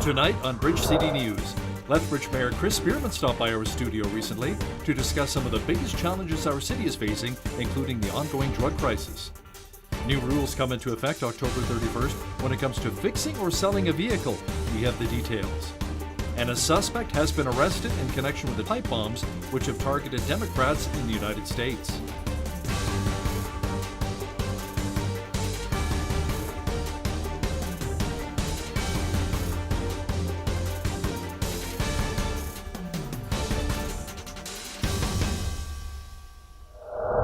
Tonight on Bridge City News, Lethbridge Mayor Chris Spearman stopped by our studio recently to discuss some of the biggest challenges our city is facing, including the ongoing drug crisis. New rules come into effect October 31st when it comes to fixing or selling a vehicle. We have the details. And a suspect has been arrested in connection with the pipe bombs which have targeted Democrats in the United States.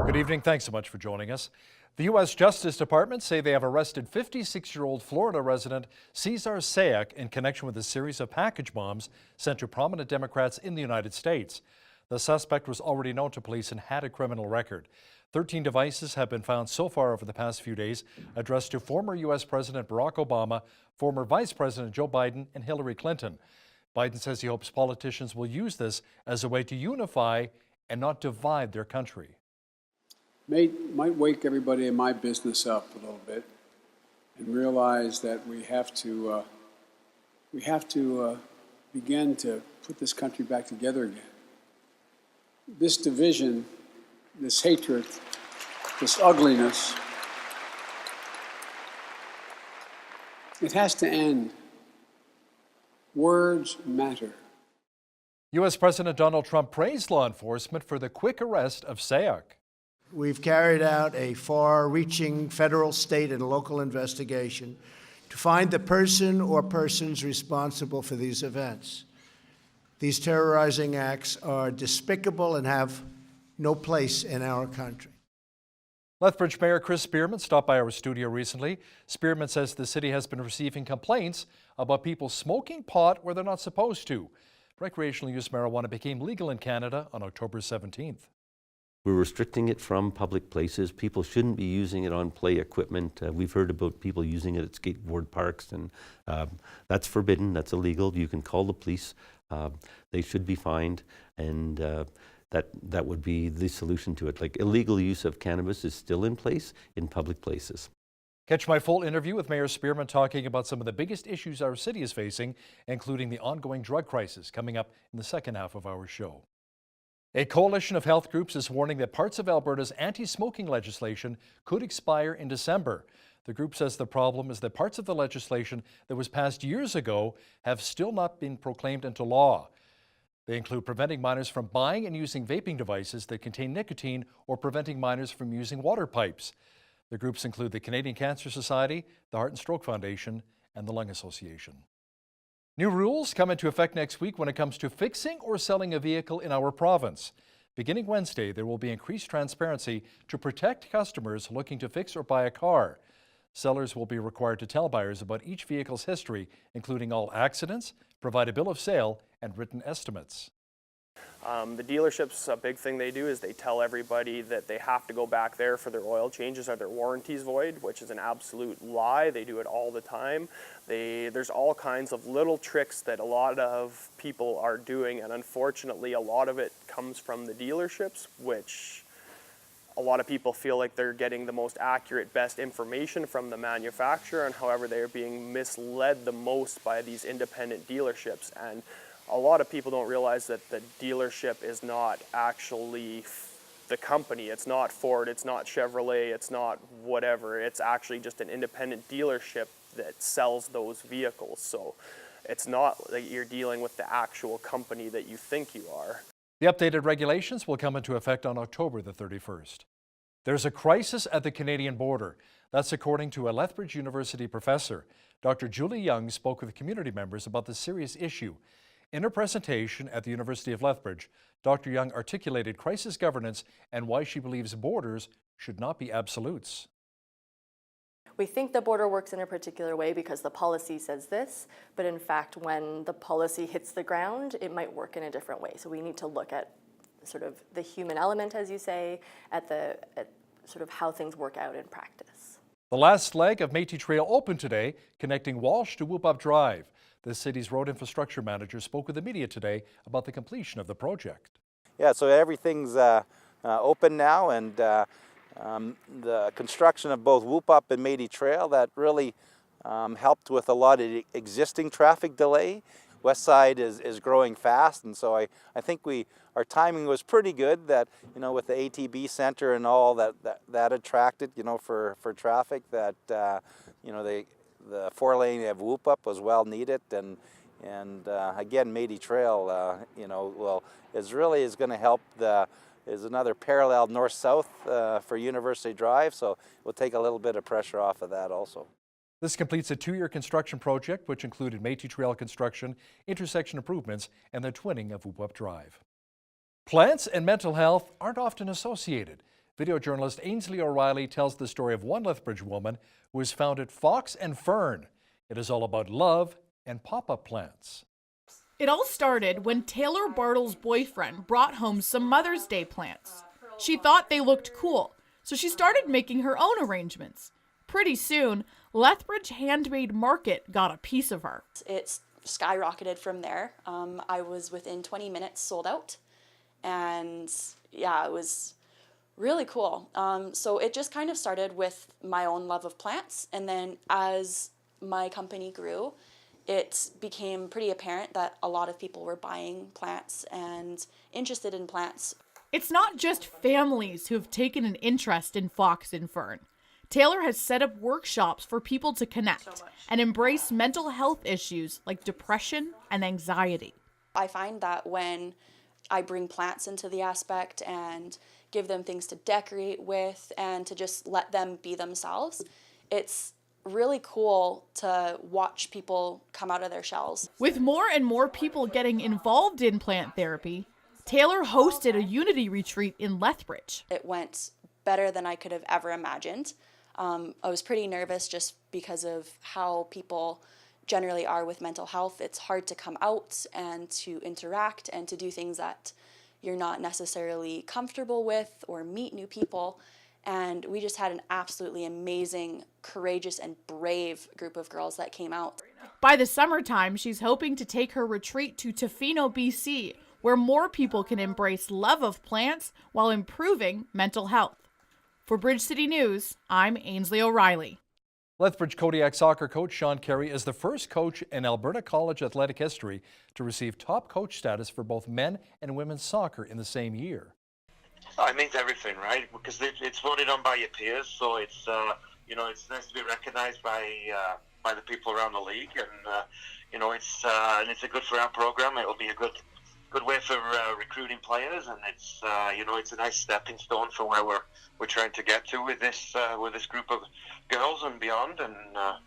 Good evening. Thanks so much for joining us. The U.S. Justice Department say they have arrested 56-year-old Florida resident Cesar Sayak in connection with a series of package bombs sent to prominent Democrats in the United States. The suspect was already known to police and had a criminal record. 13 devices have been found so far over the past few days, addressed to former U.S. President Barack Obama, former Vice President Joe Biden, and Hillary Clinton. Biden says he hopes politicians will use this as a way to unify and not divide their country. Might wake everybody in my business up a little bit and realize that we have to begin to put this country back together again. This division, this hatred, this ugliness, it has to end. Words matter. U.S. President Donald Trump praised law enforcement for the quick arrest of Sayak. We've carried out a far-reaching federal, state, and local investigation to find the person or persons responsible for these events. These terrorizing acts are despicable and have no place in our country. Lethbridge Mayor Chris Spearman stopped by our studio recently. Spearman says the city has been receiving complaints about people smoking pot where they're not supposed to. Recreational use marijuana became legal in Canada on October 17th. We're restricting it from public places. People shouldn't be using it on play equipment. We've heard about people using it at skateboard parks, and that's forbidden. That's illegal. You can call the police. They should be fined, and that would be the solution to it. Like, illegal use of cannabis is still in place in public places. Catch my full interview with Mayor Spearman talking about some of the biggest issues our city is facing, including the ongoing drug crisis, coming up in the second half of our show. A coalition of health groups is warning that parts of Alberta's anti-smoking legislation could expire in December. The group says the problem is that parts of the legislation that was passed years ago have still not been proclaimed into law. They include preventing minors from buying and using vaping devices that contain nicotine or preventing minors from using water pipes. The groups include the Canadian Cancer Society, the Heart and Stroke Foundation, and the Lung Association. New rules come into effect next week when it comes to fixing or selling a vehicle in our province. Beginning Wednesday, there will be increased transparency to protect customers looking to fix or buy a car. Sellers will be required to tell buyers about each vehicle's history, including all accidents, provide a bill of sale, and written estimates. The dealerships, a big thing they do is they tell everybody that they have to go back there for their oil changes or their warranties void, which is an absolute lie. They do it all the time. There's all kinds of little tricks that a lot of people are doing, and unfortunately a lot of it comes from the dealerships, which a lot of people feel like they're getting the most accurate, best information from the manufacturer, and however they're being misled the most by these independent dealerships. And a lot of people don't realize that the dealership is not actually the company. It's not Ford, it's not Chevrolet, it's not whatever. It's actually just an independent dealership that sells those vehicles. So it's not like you're dealing with the actual company that you think you are. The updated regulations will come into effect on October the 31st. There's a crisis at the Canadian border. That's according to a Lethbridge University professor. Dr. Julie Young spoke with community members about the serious issue. In her presentation at the University of Lethbridge, Dr. Young articulated crisis governance and why she believes borders should not be absolutes. We think the border works in a particular way because the policy says this, but in fact, when the policy hits the ground, it might work in a different way. So we need to look at sort of the human element, as you say, at sort of how things work out in practice. The last leg of Métis Trail opened today, connecting Walsh to Whoop-Up Drive. The city's road infrastructure manager spoke with the media today about the completion of the project. Yeah, so everything's open now, and the construction of both Whoop-Up and Métis Trail, that really helped with a lot of existing traffic delay. West Side is growing fast, and so I think our timing was pretty good, that, you know, with the ATB Center and all that attracted, you know, for traffic, that you know, the 4-lane of Whoop Up was well needed, and again, Métis Trail, you know, is going to help. Is another parallel north-south for University Drive, so we'll take a little bit of pressure off of that also. This completes a 2-year construction project which included Métis Trail construction, intersection improvements, and the twinning of Whoop Up Drive. Plants and mental health aren't often associated. Video journalist Ainsley O'Reilly tells the story of one Lethbridge woman who has founded Fox and Fern. It is all about love and pop-up plants. It all started when Taylor Bartle's boyfriend brought home some Mother's Day plants. She thought they looked cool, so she started making her own arrangements. Pretty soon, Lethbridge Handmade Market got a piece of her. It's skyrocketed from there. I was within 20 minutes sold out, and yeah, it was really cool. So it just kind of started with my own love of plants, and then as my company grew, it became pretty apparent that a lot of people were buying plants and interested in plants. It's not just families who have taken an interest in Fox and Fern. Taylor has set up workshops for people to connect and embrace mental health issues like depression and anxiety. I find that when I bring plants into the aspect and give them things to decorate with and to just let them be themselves, it's really cool to watch people come out of their shells. With more and more people getting involved in plant therapy, Taylor hosted a unity retreat in Lethbridge. It went better than I could have ever imagined. I was pretty nervous just because of how people generally are with mental health. It's hard to come out and to interact and to do things that you're not necessarily comfortable with or meet new people. And we just had an absolutely amazing, courageous, and brave group of girls that came out. By the summertime, she's hoping to take her retreat to Tofino, BC, where more people can embrace love of plants while improving mental health. For Bridge City News, I'm Ainsley O'Reilly. Lethbridge Kodiak soccer coach Sean Carey is the first coach in Alberta college athletic history to receive top coach status for both men and women's soccer in the same year. Oh, it means everything, right? Because it's voted on by your peers, so it's you know, it's nice to be recognised by the people around the league, and you know, it's a good for our program. It'll be a good way for recruiting players, and it's you know, it's a nice stepping stone for where we're trying to get to with this group of girls and beyond. And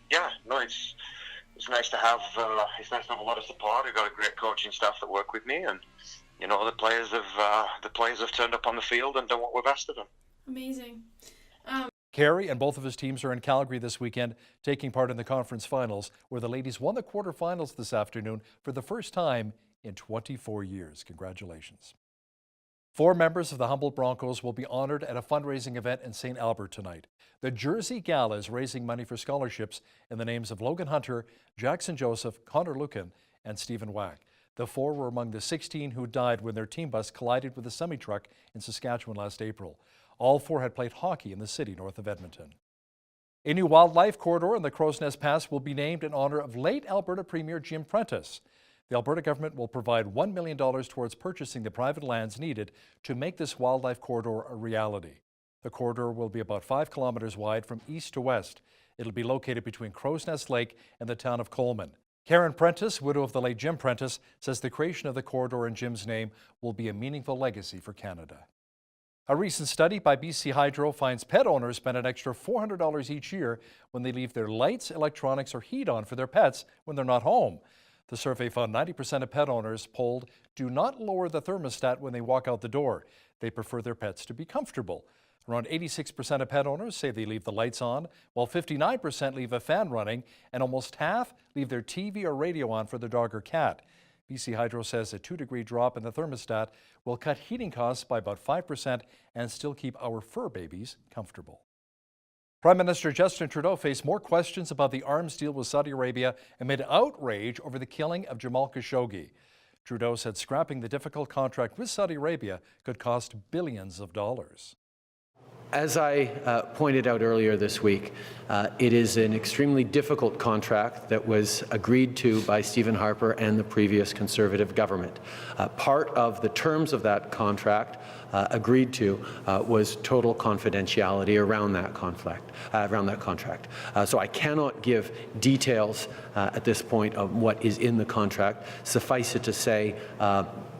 yeah, no, it's nice to have a lot of support. I've got a great coaching staff that work with me, and you know, the players have turned up on the field and done what we've asked of them. Amazing. Carey and both of his teams are in Calgary this weekend, taking part in the conference finals, where the ladies won the quarterfinals this afternoon for the first time in 24 years. Congratulations. 4 members of the Humboldt Broncos will be honored at a fundraising event in St. Albert tonight. The Jersey Gala is raising money for scholarships in the names of Logan Hunter, Jackson Joseph, Connor Lucan, and Stephen Wack. The 4 were among the 16 who died when their team bus collided with a semi-truck in Saskatchewan last April. All 4 had played hockey in the city north of Edmonton. A new wildlife corridor in the Crow's Nest Pass will be named in honor of late Alberta Premier Jim Prentice. The Alberta government will provide $1 million towards purchasing the private lands needed to make this wildlife corridor a reality. The corridor will be about 5 kilometers wide from east to west. It'll be located between Crow's Nest Lake and the town of Coleman. Karen Prentice, widow of the late Jim Prentice, says the creation of the corridor in Jim's name will be a meaningful legacy for Canada. A recent study by BC Hydro finds pet owners spend an extra $400 each year when they leave their lights, electronics, or heat on for their pets when they're not home. The survey found 90% of pet owners polled do not lower the thermostat when they walk out the door. They prefer their pets to be comfortable. Around 86% of pet owners say they leave the lights on, while 59% leave a fan running, and almost half leave their TV or radio on for their dog or cat. BC Hydro says a 2-degree drop in the thermostat will cut heating costs by about 5% and still keep our fur babies comfortable. Prime Minister Justin Trudeau faced more questions about the arms deal with Saudi Arabia amid outrage over the killing of Jamal Khashoggi. Trudeau said scrapping the difficult contract with Saudi Arabia could cost billions of dollars. As I pointed out earlier this week, it is an extremely difficult contract that was agreed to by Stephen Harper and the previous Conservative government. Part of the terms of that contract agreed to was total confidentiality around that contract. So I cannot give details at this point of what is in the contract. Suffice it to say,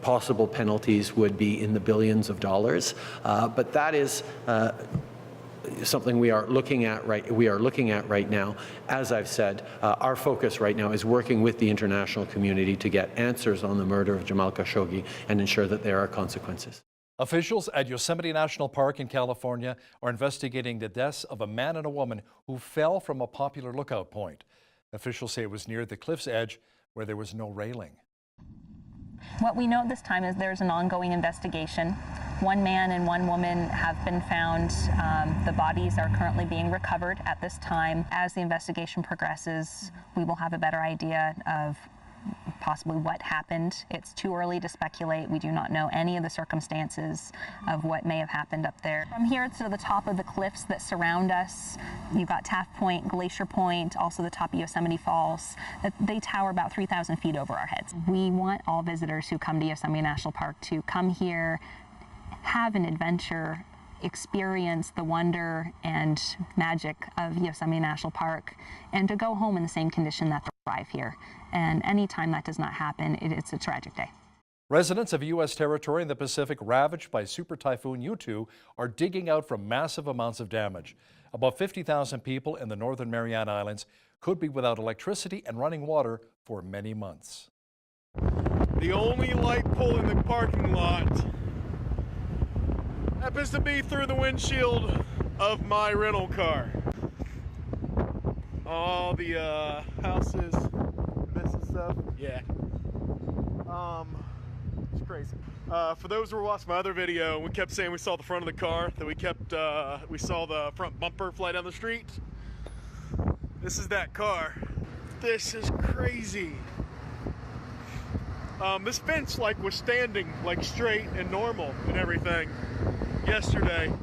possible penalties would be in the billions of dollars, but that is something we are looking at right now. As I've said, our focus right now is working with the international community to get answers on the murder of Jamal Khashoggi and ensure that there are consequences. Officials at Yosemite National Park in California are investigating the deaths of a man and a woman who fell from a popular lookout point. Officials say it was near the cliff's edge where there was no railing. What we know at this time is there's an ongoing investigation. One man and one woman have been found. The bodies are currently being recovered at this time. As the investigation progresses, we will have a better idea of possibly what happened. It's too early to speculate. We do not know any of the circumstances of what may have happened up there. From here to the top of the cliffs that surround us, you've got Taft Point, Glacier Point, also the top of Yosemite Falls. They tower about 3,000 feet over our heads. We want all visitors who come to Yosemite National Park to come here, have an adventure, experience the wonder and magic of Yosemite National Park, and to go home in the same condition that they arrive here. And anytime that does not happen, it's a tragic day. Residents of U.S. territory in the Pacific ravaged by Super Typhoon U2 are digging out from massive amounts of damage. About 50,000 people in the Northern Mariana Islands could be without electricity and running water for many months. The only light pole in the parking lot happens to be through the windshield of my rental car. All the houses, this and stuff, yeah. It's crazy. For those who were watching my other video, we kept saying we saw the front of the car, that we saw the front bumper fly down the street. This is that car. This is crazy. This fence was standing straight and normal and everything yesterday.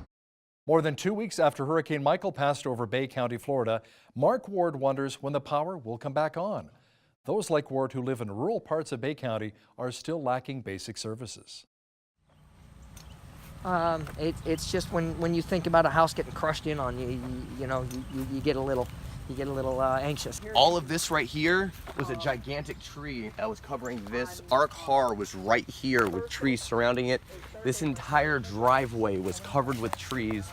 More than 2 weeks after Hurricane Michael passed over Bay County, Florida, Mark Ward wonders when the power will come back on. Those like Ward who live in rural parts of Bay County are still lacking basic services. It's just when you think about a house getting crushed in on you, you get a little anxious. All of this right here was a gigantic tree that was covering this. Our car was right here with trees surrounding it. This entire driveway was covered with trees.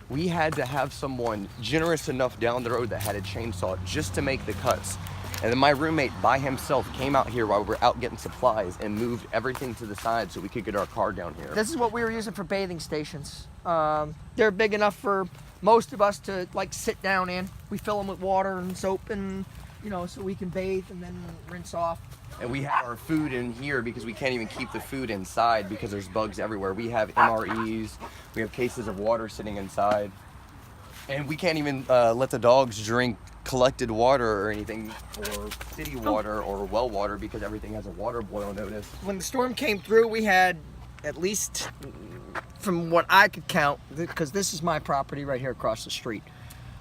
We had to have someone generous enough down the road that had a chainsaw just to make the cuts. And then my roommate by himself came out here while we were out getting supplies and moved everything to the side so we could get our car down here. This is what we were using for bathing stations. They're big enough for most of us to sit down in. We fill them with water and soap and, so we can bathe and then rinse off. And we have our food in here because we can't even keep the food inside because there's bugs everywhere. We have MREs, we have cases of water sitting inside. And we can't even let the dogs drink collected water or anything, or city water or well water, because everything has a water boil notice. When the storm came through, we had at least, from what I could count, because this is my property right here across the street,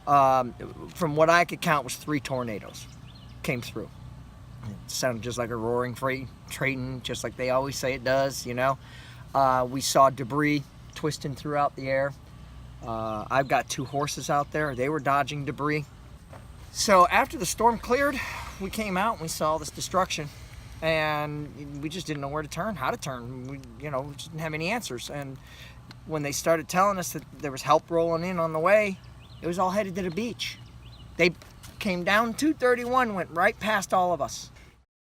from what I could count was 3 tornadoes came through. It sounded just like a roaring freight train, just like they always say it does, We saw debris twisting throughout the air. I've got 2 horses out there. They were dodging debris. So after the storm cleared, we came out and we saw this destruction. And we just didn't know where to turn, how to turn. We just didn't have any answers. And when they started telling us that there was help rolling in on the way, it was all headed to the beach. They came down 231, went right past all of us.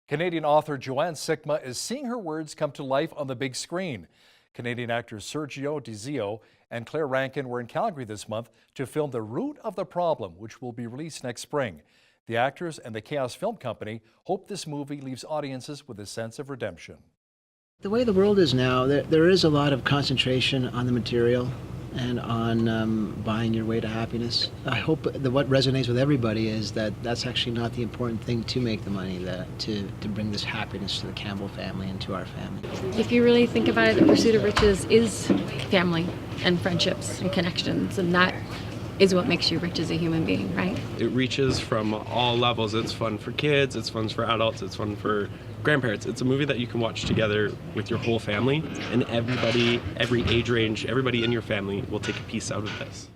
Canadian author Joanne Sikma is seeing her words come to life on the big screen. Canadian actors Sergio DiZio and Claire Rankin were in Calgary this month to film The Root of the Problem, which will be released next spring. The actors and the Chaos Film Company hope this movie leaves audiences with a sense of redemption. The way the world is now, there is a lot of concentration on the material. and on buying your way to happiness. I hope that what resonates with everybody is that that's actually not the important thing to make the money, to bring this happiness to the Campbell family and to our family. If you really think about it, the pursuit of riches is family and friendships and connections, and that is what makes you rich as a human being, right? It reaches from all levels. It's fun for kids, it's fun for adults, it's fun for grandparents. It's a movie that you can watch together with your whole family, and everybody, every age range, everybody in your family will take a piece out of this.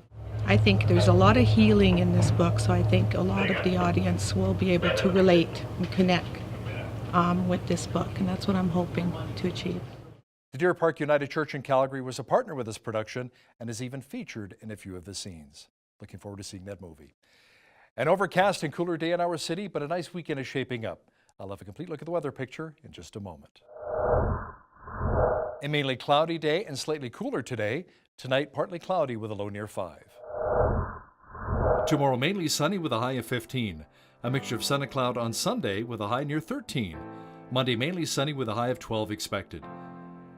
I think there's a lot of healing in this book, so I think a lot of the audience will be able to relate and connect with this book, and that's what I'm hoping to achieve. The Deer Park United Church in Calgary was a partner with this production and is even featured in a few of the scenes. Looking forward to seeing that movie. An overcast and cooler day in our city, but a nice weekend is shaping up. I'll have a complete look at the weather picture in just a moment. A mainly cloudy day and slightly cooler today. Tonight, partly cloudy with a low near 5. Tomorrow, mainly sunny with a high of 15. A mixture of sun and cloud on Sunday with a high near 13. Monday, mainly sunny with a high of 12 expected.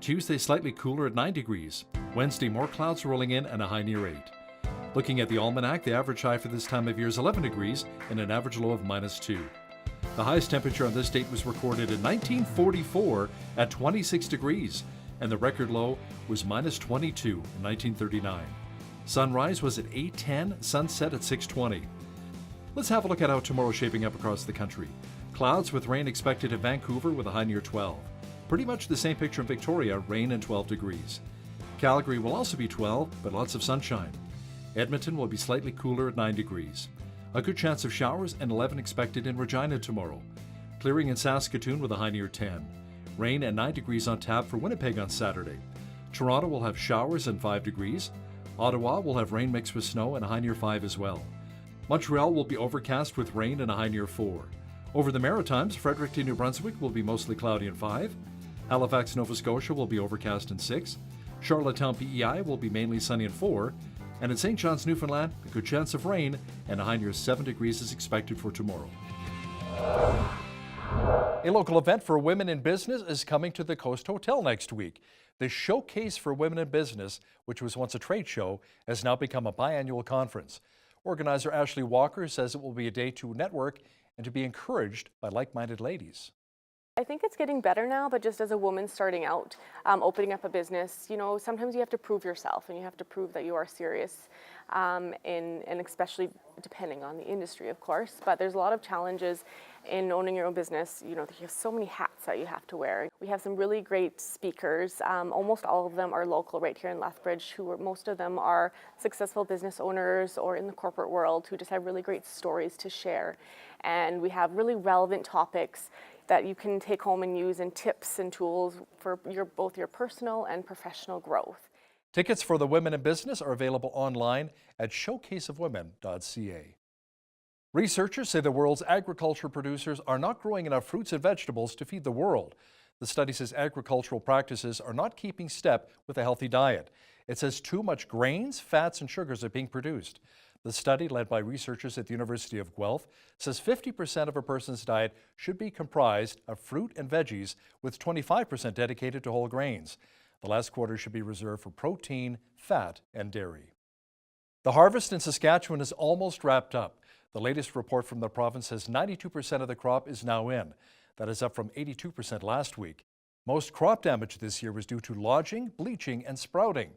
Tuesday, slightly cooler at 9 degrees. Wednesday, more clouds rolling in and a high near 8. Looking at the almanac, the average high for this time of year is 11 degrees and an average low of -2. The highest temperature on this date was recorded in 1944 at 26 degrees, and the record low was -22 in 1939. Sunrise was at 8:10, sunset at 6:20. Let's have a look at how tomorrow's shaping up across the country. Clouds with rain expected in Vancouver with a high near 12. Pretty much the same picture in Victoria, rain and 12 degrees. Calgary will also be 12, but lots of sunshine. Edmonton will be slightly cooler at 9 degrees. A good chance of showers and 11 expected in Regina tomorrow. Clearing in Saskatoon with a high near 10. Rain and 9 degrees on tap for Winnipeg on Saturday. Toronto will have showers and 5 degrees. Ottawa will have rain mixed with snow and a high near 5 as well. Montreal will be overcast with rain and a high near 4. Over the Maritimes, Fredericton, New Brunswick will be mostly cloudy and 5. Halifax, Nova Scotia will be overcast and 6. Charlottetown, PEI will be mainly sunny and 4. And in St. John's, Newfoundland, a good chance of rain and a high near 7 degrees is expected for tomorrow. A local event for women in business is coming to the Coast Hotel next week. The Showcase for Women in Business, which was once a trade show, has now become a biannual conference. Organizer Ashley Walker says it will be a day to network and to be encouraged by like-minded ladies. I think it's getting better now, but just as a woman starting out, opening up a business, you know, sometimes you have to prove yourself and you have to prove that you are serious, and especially depending on the industry, of course. But there's a lot of challenges in owning your own business. You know, you have so many hats that you have to wear. We have some really great speakers. Almost all of them are local right here in Lethbridge, most of them are successful business owners or in the corporate world who just have really great stories to share. And we have really relevant topics that you can take home and use, and tips and tools for both your personal and professional growth. Tickets for the Women in Business are available online at showcaseofwomen.ca. Researchers say the world's agriculture producers are not growing enough fruits and vegetables to feed the world. The study says agricultural practices are not keeping step with a healthy diet. It says too much grains, fats, and sugars are being produced. The study, led by researchers at the University of Guelph, says 50% of a person's diet should be comprised of fruit and veggies, with 25% dedicated to whole grains. The last quarter should be reserved for protein, fat, and dairy. The harvest in Saskatchewan is almost wrapped up. The latest report from the province says 92% of the crop is now in. That is up from 82% last week. Most crop damage this year was due to lodging, bleaching, and sprouting.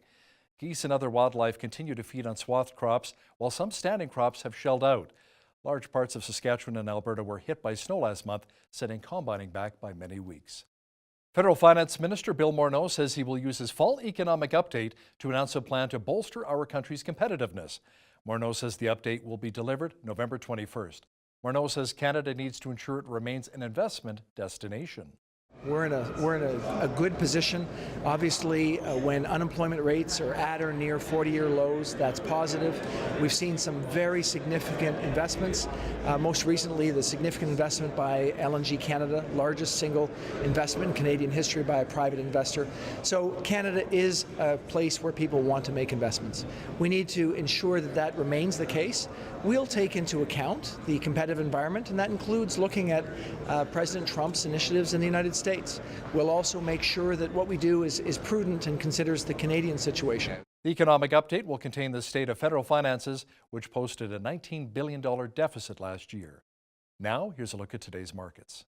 Geese and other wildlife continue to feed on swathed crops, while some standing crops have shelled out. Large parts of Saskatchewan and Alberta were hit by snow last month, setting combining back by many weeks. Federal Finance Minister Bill Morneau says he will use his fall economic update to announce a plan to bolster our country's competitiveness. Morneau says the update will be delivered November 21st. Morneau says Canada needs to ensure it remains an investment destination. We're in a good position. Obviously, when unemployment rates are at or near 40-year lows, that's positive. We've seen some very significant investments. Most recently, the significant investment by LNG Canada, largest single investment in Canadian history by a private investor. So Canada is a place where people want to make investments. We need to ensure that that remains the case. We'll take into account the competitive environment, and that includes looking at President Trump's initiatives in the United States. We'll also make sure that what we do is prudent and considers the Canadian situation. The economic update will contain the state of federal finances, which posted a $19 billion deficit last year. Now, here's a look at today's markets.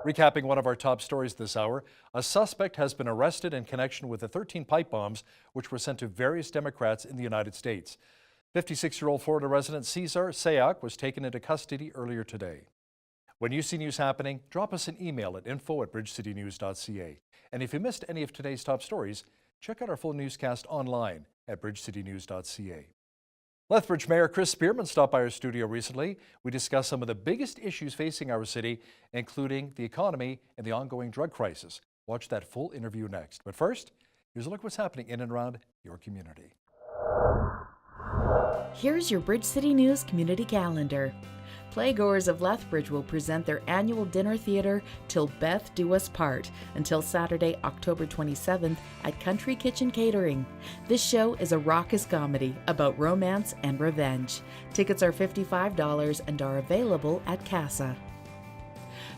Recapping one of our top stories this hour, a suspect has been arrested in connection with the 13 pipe bombs which were sent to various Democrats in the United States. 56-year-old Florida resident Cesar Sayak was taken into custody earlier today. When you see news happening, drop us an email at info@bridgecitynews.ca. And if you missed any of today's top stories, check out our full newscast online at bridgecitynews.ca. Lethbridge Mayor Chris Spearman stopped by our studio recently. We discussed some of the biggest issues facing our city, including the economy and the ongoing drug crisis. Watch that full interview next. But first, here's a look at what's happening in and around your community. Here's your Bridge City News community calendar. Playgoers of Lethbridge will present their annual dinner theater Till Beth Do Us Part until Saturday, October 27th at Country Kitchen Catering. This show is a raucous comedy about romance and revenge. Tickets are $55 and are available at Casa.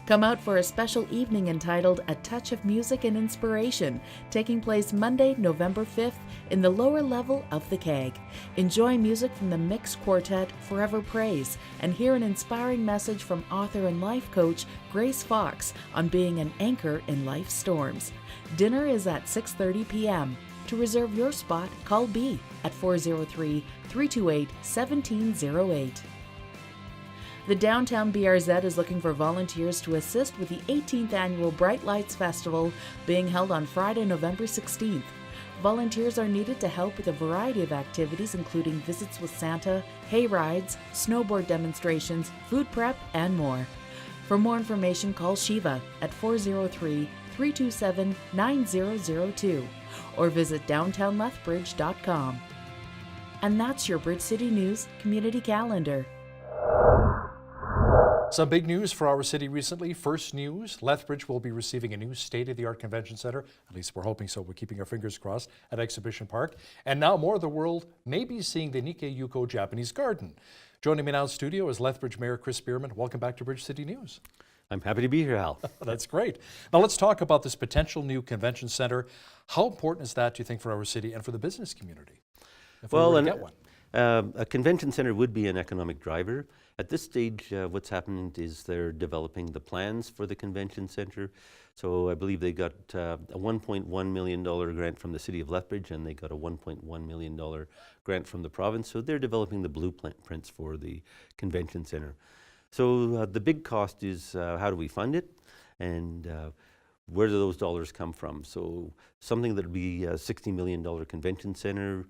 Come out for a special evening entitled A Touch of Music and Inspiration, taking place Monday, November 5th in the lower level of the Keg. Enjoy music from the mixed quartet Forever Praise and hear an inspiring message from author and life coach Grace Fox on being an anchor in life's storms. Dinner is at 6:30 p.m. To reserve your spot, call B at 403-328-1708. The Downtown BRZ is looking for volunteers to assist with the 18th Annual Bright Lights Festival being held on Friday, November 16th. Volunteers are needed to help with a variety of activities including visits with Santa, hay rides, snowboard demonstrations, food prep, and more. For more information, call Shiva at 403-327-9002 or visit downtownlethbridge.com. And that's your Bridge City News community calendar. Some big news for our city recently. First news, Lethbridge will be receiving a new state-of-the-art convention center. At least we're hoping so. We're keeping our fingers crossed at Exhibition Park. And now more of the world may be seeing the Nikkei Yuko Japanese Garden. Joining me now in studio is Lethbridge Mayor Chris Spearman. Welcome back to Bridge City News. I'm happy to be here, Hal. That's great. Now let's talk about this potential new convention center. How important is that, do you think, for our city and for the business community? If we were to get one? A convention center would be an economic driver. At this stage, what's happening is they're developing the plans for the convention center. So I believe they got a $1.1 million grant from the city of Lethbridge, and they got a $1.1 million grant from the province. So they're developing the blueprints for the convention center. So the big cost is how do we fund it, and where do those dollars come from? So something that would be a $60 million convention center.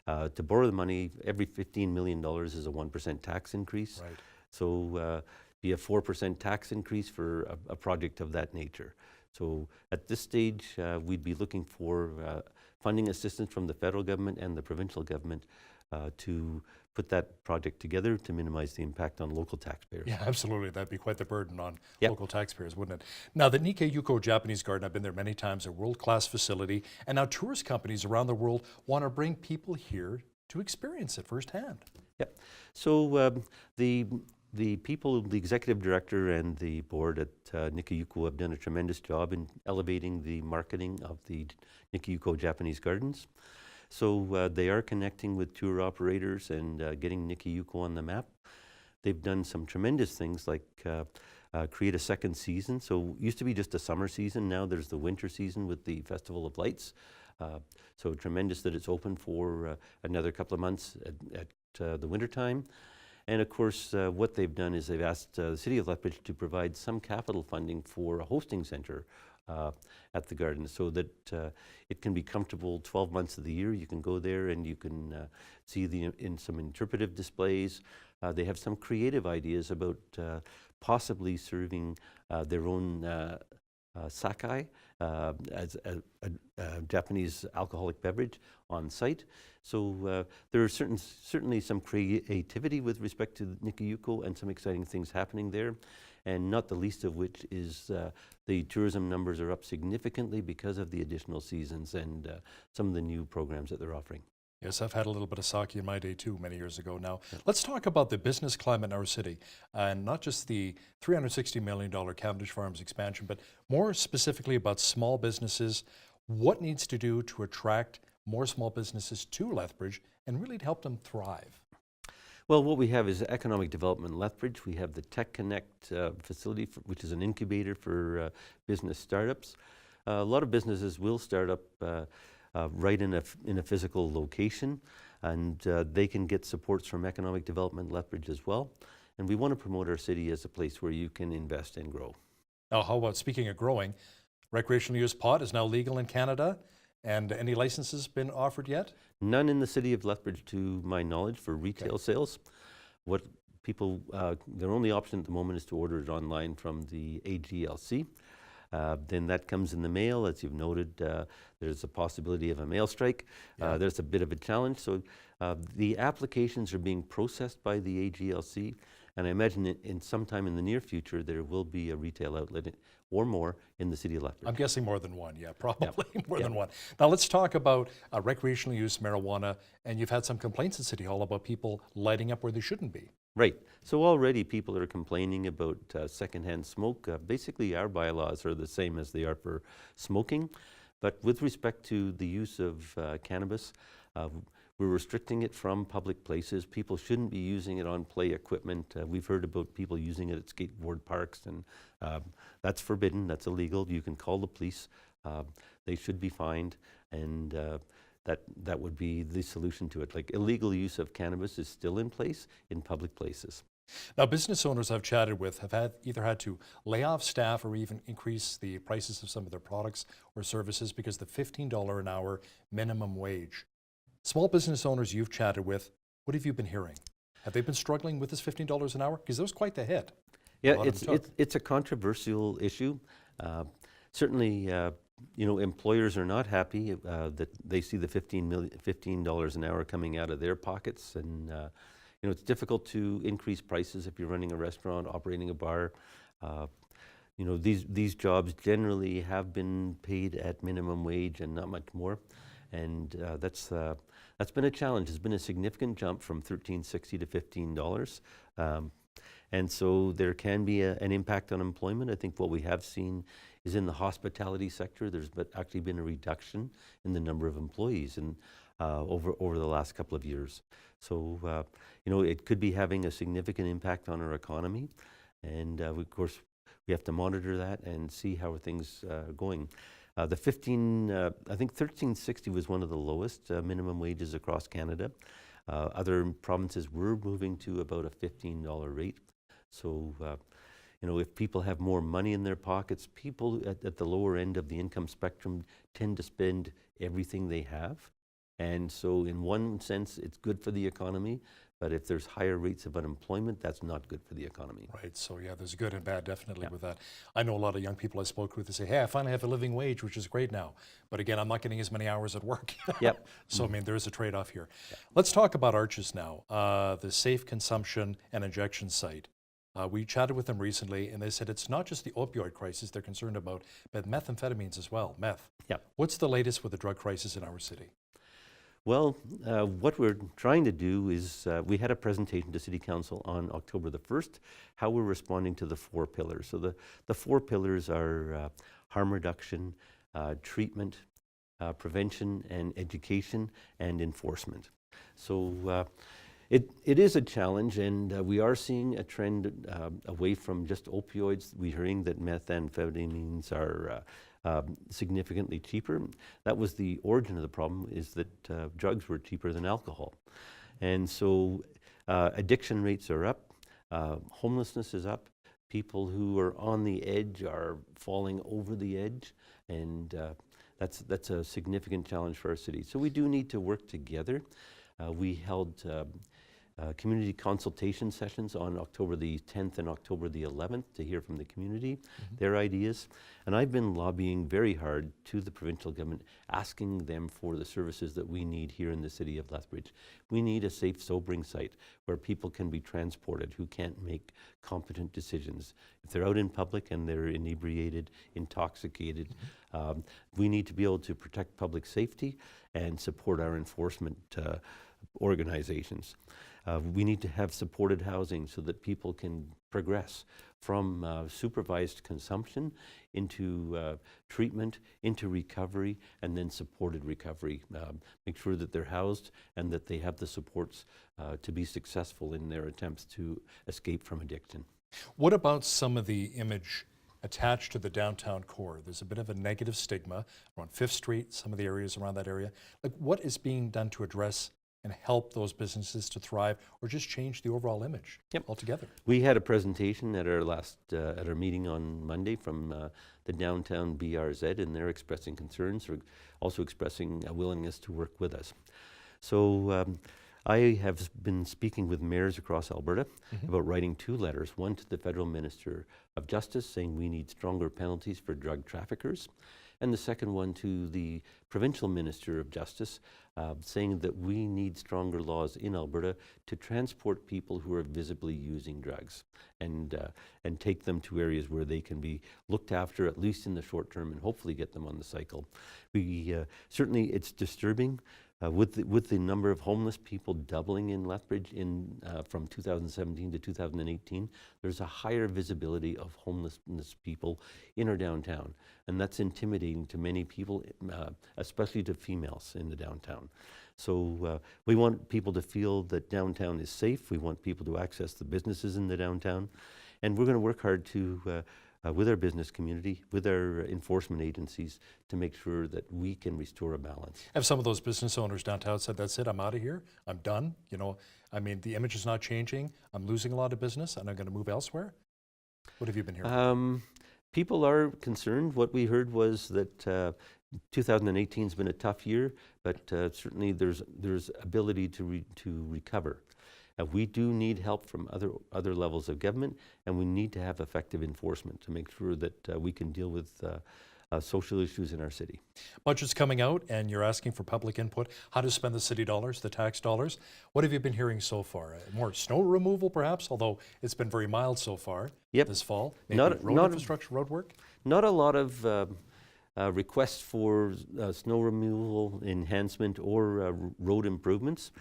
To borrow the money, every $15 million is a 1% tax increase. Right. So be a 4% tax increase for a project of that nature. So at this stage, we'd be looking for funding assistance from the federal government and the provincial government to put that project together to minimize the impact on local taxpayers. Yeah, absolutely. That'd be quite the burden on local taxpayers, wouldn't it? Now, the Nikkei Yuko Japanese Garden, I've been there many times, a world-class facility, and now tourist companies around the world want to bring people here to experience it firsthand. Yep. So the people, the executive director and the board at Nikkei Yuko have done a tremendous job in elevating the marketing of the Nikkei Yuko Japanese Gardens. So they are connecting with tour operators and getting Nikkei Yuko on the map. They've done some tremendous things like create a second season. So it used to be just a summer season. Now there's the winter season with the Festival of Lights. So tremendous that it's open for another couple of months at the wintertime. And of course, what they've done is they've asked the City of Lethbridge to provide some capital funding for a hosting center at the garden, so that it can be comfortable 12 months of the year. You can go there and you can see in some interpretive displays. They have some creative ideas about possibly serving their own sake as a Japanese alcoholic beverage on site. So there are certainly some creativity with respect to Nikayuko and some exciting things happening there, and not the least of which is the tourism numbers are up significantly because of the additional seasons and some of the new programs that they're offering. Yes, I've had a little bit of sake in my day too, many years ago now. Let's talk about the business climate in our city, and not just the $360 million Cavendish Farms expansion, but more specifically about small businesses. What needs to do to attract more small businesses to Lethbridge and really to help them thrive? Well, what we have is economic development in Lethbridge. We have the Tech Connect facility, which is an incubator for business startups. A lot of businesses will start up right in a physical location, and they can get supports from economic development in Lethbridge as well. And we want to promote our city as a place where you can invest and grow. Now, how about, speaking of growing, recreational use pot is now legal in Canada, and any licenses been offered yet? None in the city of Lethbridge, to my knowledge, for retail sales. What people, their only option at the moment is to order it online from the AGLC. Then that comes in the mail. As you've noted, there's a possibility of a mail strike. There's a bit of a challenge. So the applications are being processed by the AGLC, and I imagine in sometime in the near future there will be a retail outlet or more in the city of Lethbridge. I'm guessing more than one, probably more than one. Now let's talk about recreational use marijuana, and you've had some complaints in City Hall about people lighting up where they shouldn't be. Right. So already people are complaining about secondhand smoke. Basically, our bylaws are the same as they are for smoking. But with respect to the use of cannabis, we're restricting it from public places. People shouldn't be using it on play equipment. We've heard about people using it at skateboard parks, and that's forbidden. That's illegal. You can call the police. They should be fined, and that would be the solution to it. Like, illegal use of cannabis is still in place in public places. Now, business owners I've chatted with have either had to lay off staff or even increase the prices of some of their products or services because of the $15 an hour minimum wage. Small business owners you've chatted with, what have you been hearing? Have they been struggling with this $15 an hour? Because that was quite the hit. Yeah, it's a controversial issue. Certainly, employers are not happy that they see the $15 an hour coming out of their pockets, and it's difficult to increase prices if you're running a restaurant, operating a bar. These jobs generally have been paid at minimum wage and not much more, and that's been a challenge. It's been a significant jump from $13.60 to $15. And so there can be an impact on employment. I think what we have seen is in the hospitality sector, there's actually been a reduction in the number of employees over the last couple of years. So, it could be having a significant impact on our economy. And of course, we have to monitor that and see how things are going. I think $13.60 was one of the lowest minimum wages across Canada. Other provinces were moving to about a $15 rate. So, if people have more money in their pockets, people at the lower end of the income spectrum tend to spend everything they have. And so in one sense, it's good for the economy, but if there's higher rates of unemployment, that's not good for the economy. Right, so yeah, there's good and bad definitely with that. I know a lot of young people I spoke with, they say, hey, I finally have a living wage, which is great now. But again, I'm not getting as many hours at work. Yep. So, I mean, there is a trade-off here. Yep. Let's talk about Arches now, the safe consumption and injection site. We chatted with them recently, and they said it's not just the opioid crisis they're concerned about, but methamphetamines as well, meth. Yep. What's the latest with the drug crisis in our city? Well, what we're trying to do is, we had a presentation to City Council on October the 1st, how we're responding to the 4 pillars. So the 4 pillars are harm reduction, treatment, prevention and education, and enforcement. So it is a challenge, and we are seeing a trend away from just opioids. We're hearing that methamphetamines are significantly cheaper. That was the origin of the problem, is that drugs were cheaper than alcohol. And so addiction rates are up, homelessness is up, people who are on the edge are falling over the edge, and that's a significant challenge for our city. So we do need to work together. We held community consultation sessions on October the 10th and October the 11th to hear from the community, their ideas. And I've been lobbying very hard to the provincial government, asking them for the services that we need here in the city of Lethbridge. We need a safe sobering site where people can be transported who can't make competent decisions. If they're out in public and they're inebriated, intoxicated, we need to be able to protect public safety and support our enforcement organizations. We need to have supported housing so that people can progress from supervised consumption into treatment, into recovery, and then supported recovery. Make sure that they're housed and that they have the supports to be successful in their attempts to escape from addiction. What about some of the image attached to the downtown core? There's a bit of a negative stigma around 5th Street, some of the areas around that area. Like, what is being done to address and help those businesses to thrive, or just change the overall image altogether? We had a presentation at our last at our meeting on Monday from the downtown BRZ, and they're expressing concerns, or also expressing a willingness to work with us. So I have been speaking with mayors across Alberta about writing 2 letters, one to the Federal Minister of Justice saying we need stronger penalties for drug traffickers, and the second one to the Provincial Minister of Justice saying that we need stronger laws in Alberta to transport people who are visibly using drugs and take them to areas where they can be looked after, at least in the short term, and hopefully get them on the cycle. We certainly, it's disturbing. With the number of homeless people doubling in Lethbridge from 2017 to 2018, there's a higher visibility of homelessness people in our downtown. And that's intimidating to many people, especially to females in the downtown. So we want people to feel that downtown is safe. We want people to access the businesses in the downtown. And we're going to work hard to with our business community, with our enforcement agencies, to make sure that we can restore a balance. Have some of those business owners downtown said, that's it, I'm out of here, I'm done? You know, I mean, the image is not changing, I'm losing a lot of business, and I'm going to move elsewhere? What have you been hearing? People are concerned. What we heard was that 2018 has been a tough year, but certainly there's ability to recover. We do need help from other levels of government, and we need to have effective enforcement to make sure that we can deal with social issues in our city. Budget's coming out, and you're asking for public input, how to spend the city dollars, the tax dollars. What have you been hearing so far? More snow removal, perhaps, although it's been very mild so far this fall. Maybe road infrastructure, road work? Not a lot of requests for snow removal, enhancement, or road improvements.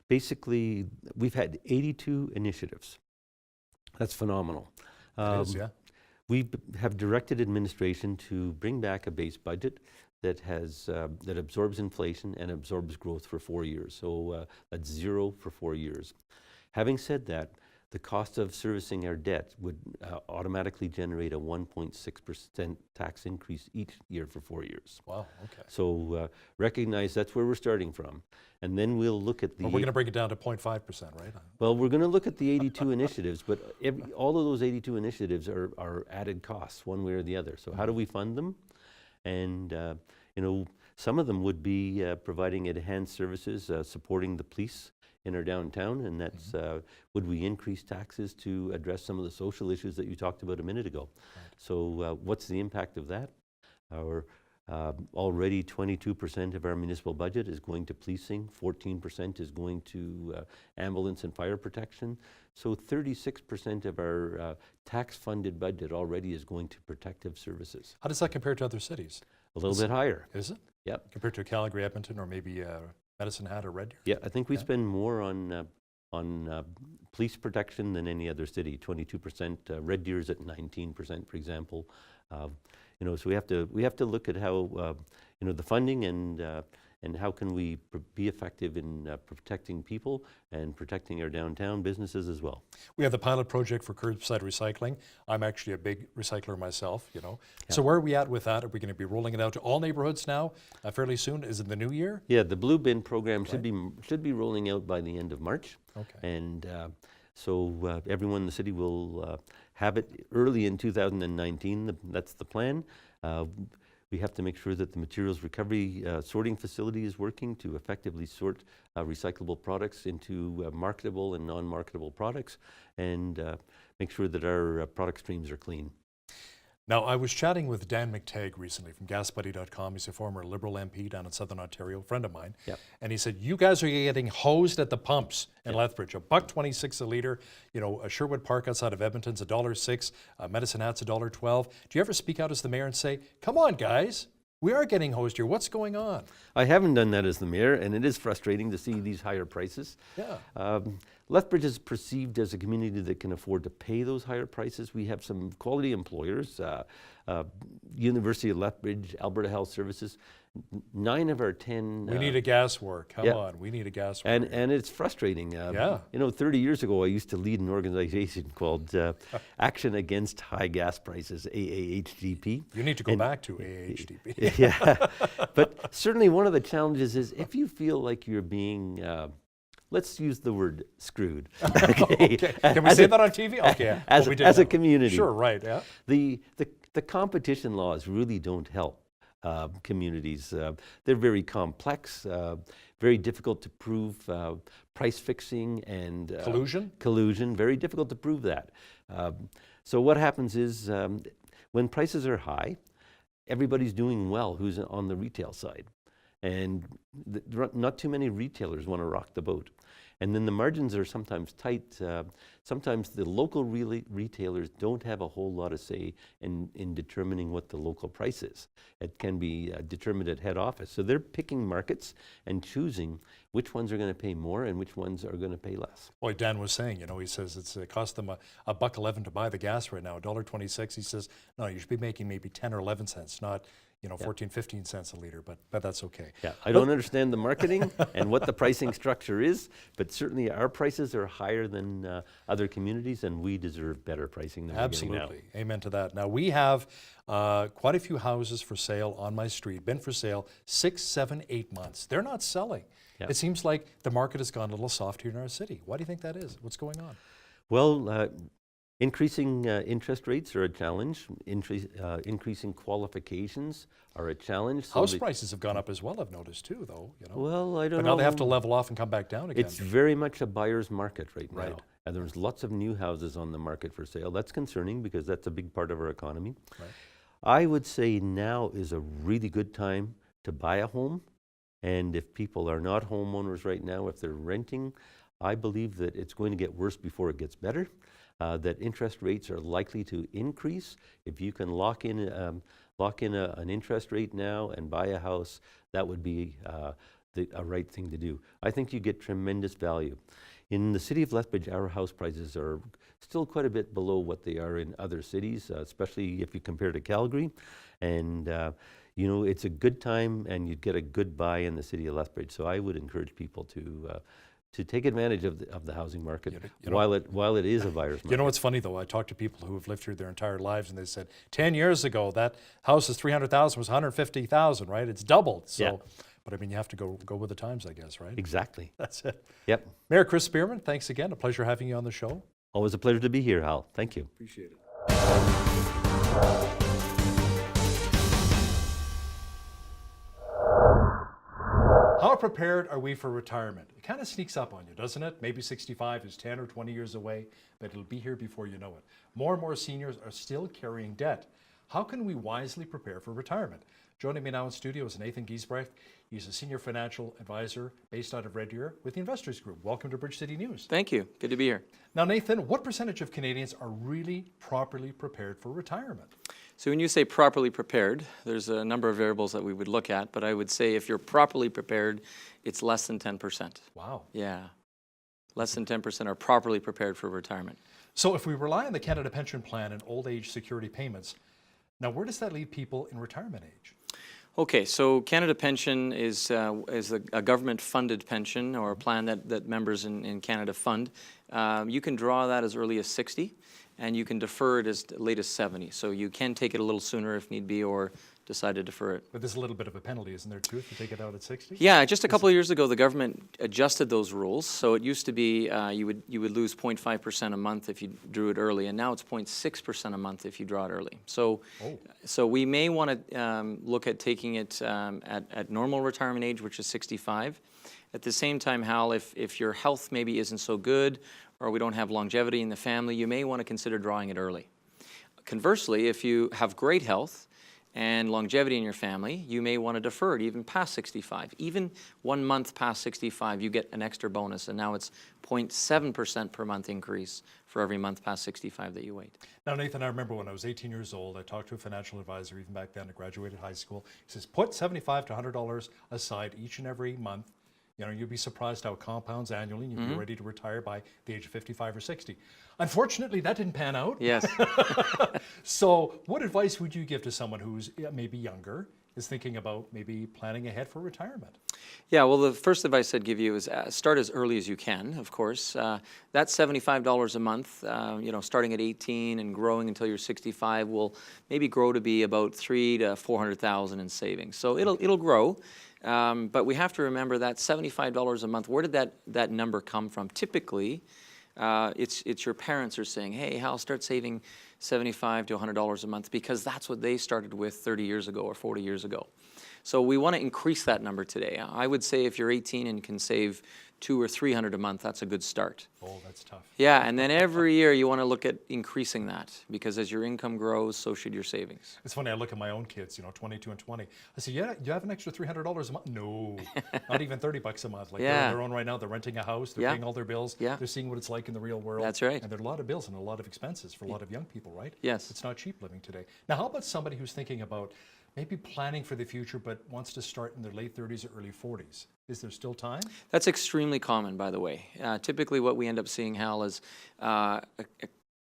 Basically, we've had 82 initiatives. That's phenomenal. It is, yeah. We have directed administration to bring back a base budget that has that absorbs inflation and absorbs growth for 4 years. So that's 0 for 4 years. Having said that, the cost of servicing our debt would automatically generate a 1.6% tax increase each year for 4 years. Wow, okay. So recognize that's where we're starting from. And then we'll look at the... Well, we're going to bring it down to 0.5%, right? Well, we're going to look at the 82 initiatives, but all of those 82 initiatives are added costs one way or the other. So how do we fund them? And, you know, some of them would be providing enhanced services, supporting the police in our downtown, and that's would we increase taxes to address some of the social issues that you talked about a minute ago. Right. So what's the impact of that? Our already 22% of our municipal budget is going to policing, 14% is going to ambulance and fire protection. So 36% of our tax-funded budget already is going to protective services. How does that compare to other cities? A little bit higher. Is it? Yep. Compared to Calgary, Edmonton, or maybe Medicine Hat or Red Deer? Yeah, I think we spend more on police protection than any other city. 22%. Red Deer is at 19%, for example. You know, so we have to look at how you know, the funding and and how can we be effective in protecting people and protecting our downtown businesses as well. We have the pilot project for curbside recycling. I'm actually a big recycler myself, you know. Yeah. So where are we at with that? Are we going to be rolling it out to all neighborhoods now fairly soon? Is it the new year? Yeah, the Blue Bin program should be rolling out by the end of March. Okay. And so everyone in the city will have it early in 2019. That's the plan. We have to make sure that the materials recovery sorting facility is working to effectively sort recyclable products into marketable and non-marketable products, and make sure that our product streams are clean. Now, I was chatting with Dan McTagg recently from GasBuddy.com. He's a former Liberal MP down in Southern Ontario, a friend of mine. Yep. And he said, you guys are getting hosed at the pumps in Lethbridge. $1.26 a litre. You know, Sherwood Park outside of Edmonton's $1.06. Medicine Hat's $1.12. Do you ever speak out as the mayor and say, come on, guys, we are getting hosed here. What's going on? I haven't done that as the mayor, and it is frustrating to see these higher prices. Yeah. Lethbridge is perceived as a community that can afford to pay those higher prices. We have some quality employers, University of Lethbridge, Alberta Health Services. 9 of our 10... We need a gas war. Come on, we need a gas war. And it's frustrating. You know, 30 years ago, I used to lead an organization called Action Against High Gas Prices, AAHGP. You need to go back to AAHGP. Yeah, but certainly one of the challenges is if you feel like you're being... let's use the word screwed. Okay. Can we say that on TV? Okay. As a community. Sure, right. Yeah. The competition laws really don't help communities. They're very complex, very difficult to prove. Price fixing and collusion. Collusion, very difficult to prove that. So what happens is when prices are high, everybody's doing well who's on the retail side. And not too many retailers want to rock the boat. And then the margins are sometimes tight. Sometimes the local retailers don't have a whole lot of say in determining what the local price is. It can be determined at head office. So they're picking markets and choosing which ones are going to pay more and which ones are going to pay less. Well, Dan was saying, you know, he says it cost them $1.11 to buy the gas right now, $1.26. He says, no, you should be making maybe 10 or 11 cents, not 14, 15 cents a litre, but that's okay. Yeah, I don't understand the marketing and what the pricing structure is, but certainly our prices are higher than other communities, and we deserve better pricing than we're getting now. Absolutely. Amen to that. Now, we have quite a few houses for sale on my street, been for sale 6, 7, 8 months. They're not selling. Yeah. It seems like the market has gone a little soft here in our city. Why do you think that is? What's going on? Well, increasing interest rates are a challenge. Increasing qualifications are a challenge. So house prices have gone up as well, I've noticed too, though. You know. Well, I don't know. But now they have to level off and come back down again. It's very much a buyer's market right now. And there's lots of new houses on the market for sale. That's concerning because that's a big part of our economy. Right. I would say now is a really good time to buy a home. And if people are not homeowners right now, if they're renting, I believe that it's going to get worse before it gets better. That interest rates are likely to increase. If you can lock in an interest rate now and buy a house, that would be a right thing to do. I think you get tremendous value. In the city of Lethbridge, our house prices are still quite a bit below what they are in other cities, especially if you compare to Calgary. And you know, it's a good time, and you'd get a good buy in the city of Lethbridge. So I would encourage people to take advantage of the housing market while it is a buyer's market. You know what's funny though? I talk to people who have lived here their entire lives, and they said 10 years ago that house is $300,000 was $150,000, right? It's doubled. So, yeah. But I mean, you have to go with the times, I guess, right? Exactly. That's it. Yep. Mayor Chris Spearman, thanks again. A pleasure having you on the show. Always a pleasure to be here, Hal. Thank you. Appreciate it. How prepared are we for retirement? It kind of sneaks up on you, doesn't it? Maybe 65 is 10 or 20 years away, but it'll be here before you know it. More and more seniors are still carrying debt. How can we wisely prepare for retirement? Joining me now in studio is Nathan Giesbrecht. He's a senior financial advisor based out of Red Deer with the Investors Group. Welcome to Bridge City News. Thank you. Good to be here. Now, Nathan, what percentage of Canadians are really properly prepared for retirement? So when you say properly prepared, there's a number of variables that we would look at, but I would say if you're properly prepared, it's less than 10%. Wow. Yeah. Less than 10% are properly prepared for retirement. So if we rely on the Canada Pension Plan and old age security payments, now where does that leave people in retirement age? Okay, so Canada Pension is a government-funded pension or a plan that members in Canada fund. You can draw that as early as 60, and you can defer it as late as 70. So you can take it a little sooner if need be, or decide to defer it. But there's a little bit of a penalty, isn't there, too, if you take it out at 60? Yeah, just a couple of years ago, the government adjusted those rules. So it used to be you would lose 0.5% a month if you drew it early, and now it's 0.6% a month if you draw it early. So, so we may want to look at taking it at normal retirement age, which is 65. At the same time, Hal, if your health maybe isn't so good, or we don't have longevity in the family, you may want to consider drawing it early. Conversely, if you have great health and longevity in your family, you may want to defer it even past 65. Even 1 month past 65, you get an extra bonus, and now it's 0.7% per month increase for every month past 65 that you wait. Now, Nathan, I remember when I was 18 years old, I talked to a financial advisor, even back then, I graduated high school. He says, put $75 to $100 aside each and every month. You know, you'd be surprised how it compounds annually, and you'd be ready to retire by the age of 55 or 60. Unfortunately, that didn't pan out. Yes. So what advice would you give to someone who's maybe younger, is thinking about maybe planning ahead for retirement? Yeah, well, the first advice I'd give you is start as early as you can, of course. That $75 a month, you know, starting at 18 and growing until you're 65 will maybe grow to be about $300,000 to $400,000 in savings. So it'll grow. But we have to remember that $75 a month, where did that number come from? Typically, it's your parents are saying, hey, Hal, start saving $75 to $100 a month, because that's what they started with 30 years ago or 40 years ago. So we want to increase that number today. I would say if you're 18 and can save $200 or $300 a month, that's a good start. Oh, that's tough. Yeah, and then every year you want to look at increasing that, because as your income grows, so should your savings. It's funny, I look at my own kids, you know, 22 and 20. I say, yeah, you have an extra $300 a month? No, not even $30 a month. Like they're on their own right now, they're renting a house, they're paying all their bills, they're seeing what it's like in the real world. That's right. And there are a lot of bills and a lot of expenses for a lot of young people, right? Yes. It's not cheap living today. Now, how about somebody who's thinking about maybe planning for the future, but wants to start in their late 30s or early 40s? Is there still time? That's extremely common, by the way. Typically what we end up seeing, Hal, is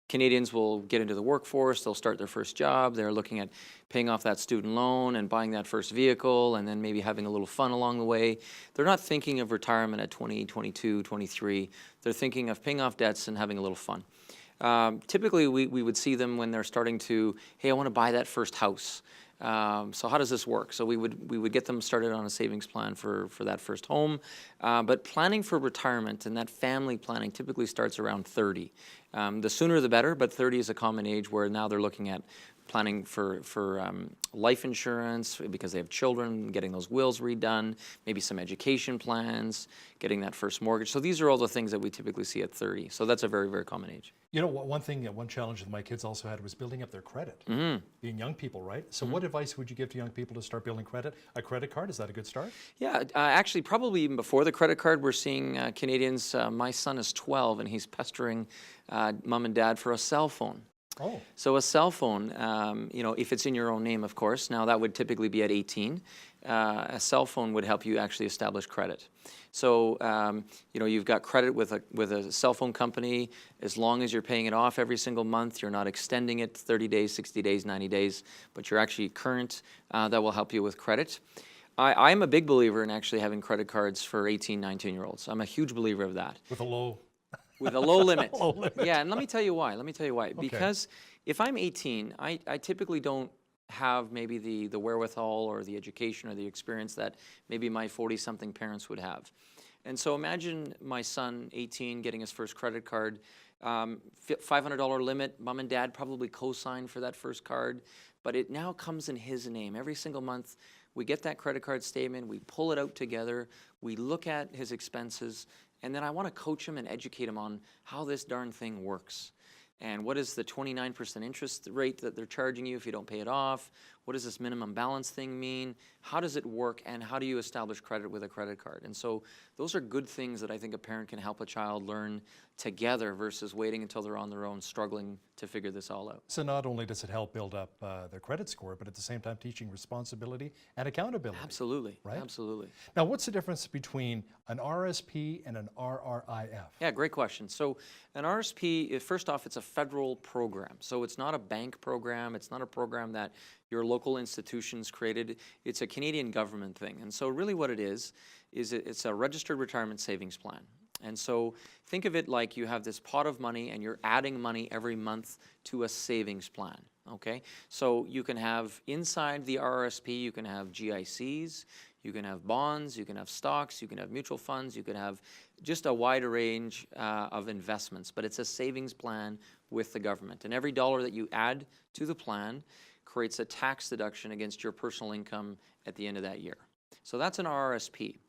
Canadians will get into the workforce, they'll start their first job, they're looking at paying off that student loan and buying that first vehicle, and then maybe having a little fun along the way. They're not thinking of retirement at 20, 22, 23. They're thinking of paying off debts and having a little fun. Typically, we would see them when they're starting to, hey, I want to buy that first house. So how does this work? So we would get them started on a savings plan for that first home, but planning for retirement and that family planning typically starts around 30. The sooner the better, but 30 is a common age where now they're looking at planning for life insurance because they have children, getting those wills redone, maybe some education plans, getting that first mortgage. So these are all the things that we typically see at 30. So that's a very, very common age. You know, one challenge that my kids also had was building up their credit. Being young people, right? So what advice would you give to young people to start building credit? A credit card, is that a good start? Yeah, actually probably even before the credit card, we're seeing Canadians, my son is 12 and he's pestering mom and dad for a cell phone. Oh. So a cell phone, you know, if it's in your own name, of course, now that would typically be at 18. A cell phone would help you actually establish credit. So, you know, you've got credit with a cell phone company. As long as you're paying it off every single month, you're not extending it 30 days, 60 days, 90 days, but you're actually current, that will help you with credit. I'm a big believer in actually having credit cards for 18, 19-year-olds. I'm a huge believer of that. With a low limit. Low limit. Yeah, and let me tell you why. Okay. Because if I'm 18, I typically don't have maybe the wherewithal or the education or the experience that maybe my 40-something parents would have. And so imagine my son, 18, getting his first credit card, $500 limit. Mom and dad probably co-signed for that first card, but it now comes in his name. Every single month, we get that credit card statement, we pull it out together, we look at his expenses, and then I want to coach him and educate him on how this darn thing works. And what is the 29% interest rate that they're charging you if you don't pay it off? What does this minimum balance thing mean? How does it work? And how do you establish credit with a credit card? And so those are good things that I think a parent can help a child learn together versus waiting until they're on their own struggling to figure this all out. So not only does it help build up their credit score, but at the same time teaching responsibility and accountability. Absolutely, right? Absolutely. Now, what's the difference between an RSP and an RRIF? Yeah, great question. So an RSP, first off, it's a federal program. So it's not a bank program. It's not a program that your local institutions created. It's a Canadian government thing. And so really what it is it's a registered retirement savings plan. And so think of it like you have this pot of money and you're adding money every month to a savings plan, okay? So you can have inside the RRSP, you can have GICs, you can have bonds, you can have stocks, you can have mutual funds, you can have just a wider range of investments, but it's a savings plan with the government. And every dollar that you add to the plan creates a tax deduction against your personal income at the end of that year. So that's an RRSP.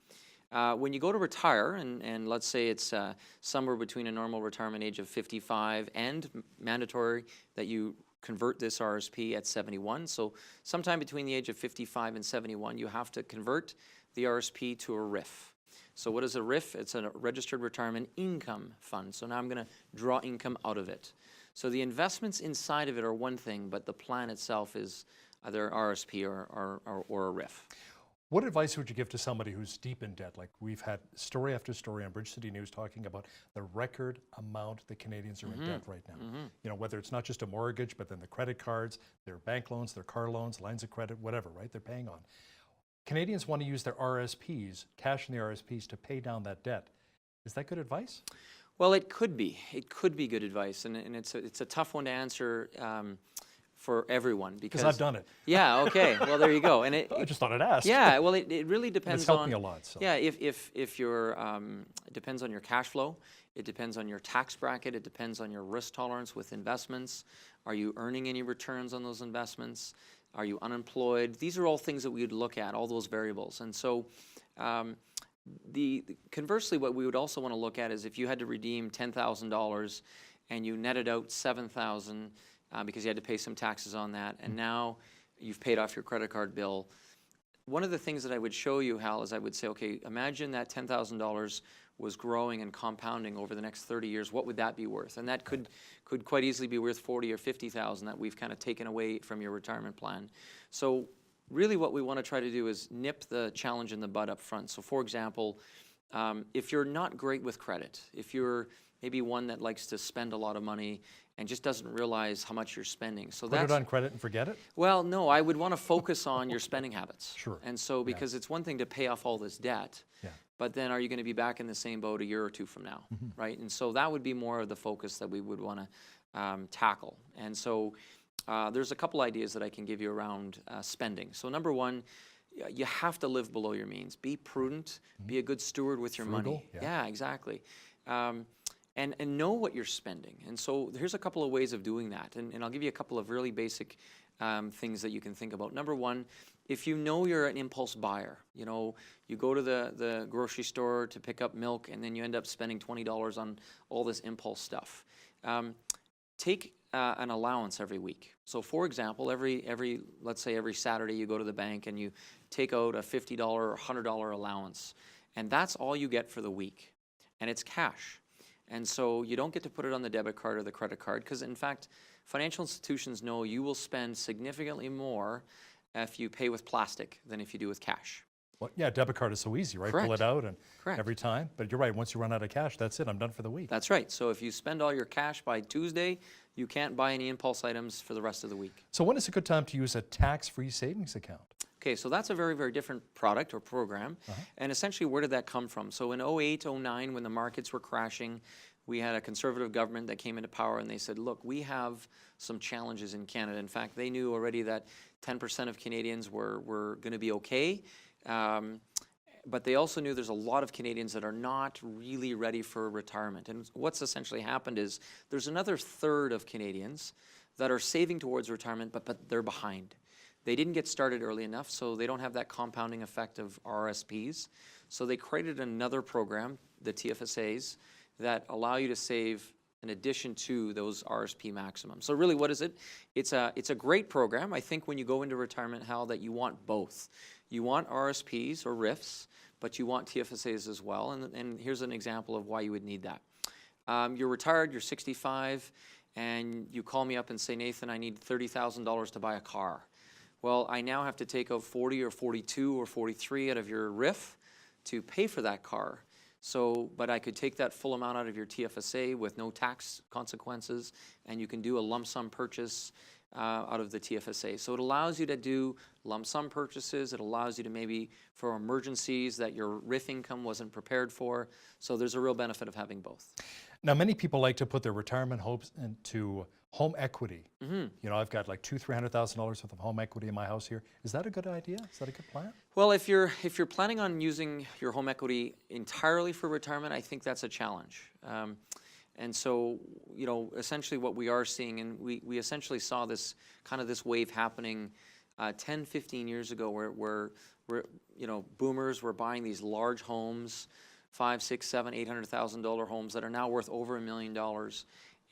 When you go to retire, and let's say it's somewhere between a normal retirement age of 55 and mandatory that you convert this RSP at 71. So sometime between the age of 55 and 71, you have to convert the RSP to a RIF. So what is a RIF? It's a registered retirement income fund. So now I'm going to draw income out of it. So the investments inside of it are one thing, but the plan itself is either RSP or a RIF. What advice would you give to somebody who's deep in debt? Like we've had story after story on Bridge City News talking about the record amount that Canadians are in debt right now. You know, whether it's not just a mortgage, but then the credit cards, their bank loans, their car loans, lines of credit, whatever, right? They're paying on. Canadians want to use their RSPs, cash in the RSPs, to pay down that debt. Is that good advice? Well, it could be. It could be good advice, and it's a tough one to answer for everyone because I've done it. Yeah. Okay. Well, there you go. And I just thought I'd ask. Yeah. Well, it really depends. It's helped me a lot. So. Yeah. If you're, it depends on your cash flow. It depends on your tax bracket. It depends on your risk tolerance with investments. Are you earning any returns on those investments? Are you unemployed? These are all things that we would look at, all those variables. And so, conversely, what we would also want to look at is if you had to redeem $10,000 and you netted out $7,000 because you had to pay some taxes on that, and now you've paid off your credit card bill. One of the things that I would show you, Hal, is I would say, okay, imagine that $10,000 was growing and compounding over the next 30 years. What would that be worth? And that could quite easily be worth $40,000 or $50,000 that we've kind of taken away from your retirement plan. So really what we want to try to do is nip the challenge in the bud up front. So for example, if you're not great with credit, if you're maybe one that likes to spend a lot of money and just doesn't realize how much you're spending. So Put it on credit and forget it? Well, no, I would want to focus on your spending habits. Sure. And so because it's one thing to pay off all this debt, but then are you going to be back in the same boat a year or two from now, right? And so that would be more of the focus that we would want to tackle. And so there's a couple ideas that I can give you around spending. So number one, you have to live below your means. Be prudent. Be a good steward with your money. Yeah, exactly. And know what you're spending. And so here's a couple of ways of doing that. And I'll give you a couple of really basic things that you can think about. Number one, if you know you're an impulse buyer, you know, you go to the grocery store to pick up milk and then you end up spending $20 on all this impulse stuff. Take an allowance every week. So for example, let's say every Saturday you go to the bank and you take out a $50 or $100 allowance. And that's all you get for the week. And it's cash. And so you don't get to put it on the debit card or the credit card because, in fact, financial institutions know you will spend significantly more if you pay with plastic than if you do with cash. Well, yeah, debit card is so easy, right? Correct. Pull it out and Correct. every time. But you're right, once you run out of cash, that's it. I'm done for the week. That's right. So if you spend all your cash by Tuesday, you can't buy any impulse items for the rest of the week. So when is a good time to use a tax-free savings account? Okay, so that's a very, very different product or program. And essentially, where did that come from? So in 08, 09, when the markets were crashing, we had a conservative government that came into power and they said, look, we have some challenges in Canada. In fact, they knew already that 10% of Canadians were going to be okay. But they also knew there's a lot of Canadians that are not really ready for retirement. And what's essentially happened is there's another third of Canadians that are saving towards retirement, but they're behind. They didn't get started early enough, so they don't have that compounding effect of RSPs. So they created another program, the TFSAs, that allow you to save in addition to those RSP maximums. So really, what is it? It's a great program. I think when you go into retirement, Hal, that you want both. You want RSPs or RIFs, but you want TFSAs as well. And here's an example of why you would need that. You're retired, you're 65, and you call me up and say, Nathan, I need $30,000 to buy a car. Well, I now have to take out 40 or 42 or 43 out of your RIF to pay for that car. So, but I could take that full amount out of your TFSA with no tax consequences, and you can do a lump sum purchase out of the TFSA. So it allows you to do lump sum purchases. It allows you to maybe for emergencies that your RIF income wasn't prepared for. So there's a real benefit of having both. Now, many people like to put their retirement hopes into home equity. You know, I've got like $200,000-300,000 worth of home equity in my house here. Is that a good idea? Is that a good plan? Well, if you're planning on using your home equity entirely for retirement, I think that's a challenge. And so, you know, essentially what we are seeing, and we essentially saw this kind of this wave happening 10, 15 years ago where you know, boomers were buying these large homes, $500,000, $600,000, $700,000, $800,000 homes that are now worth over $1 million.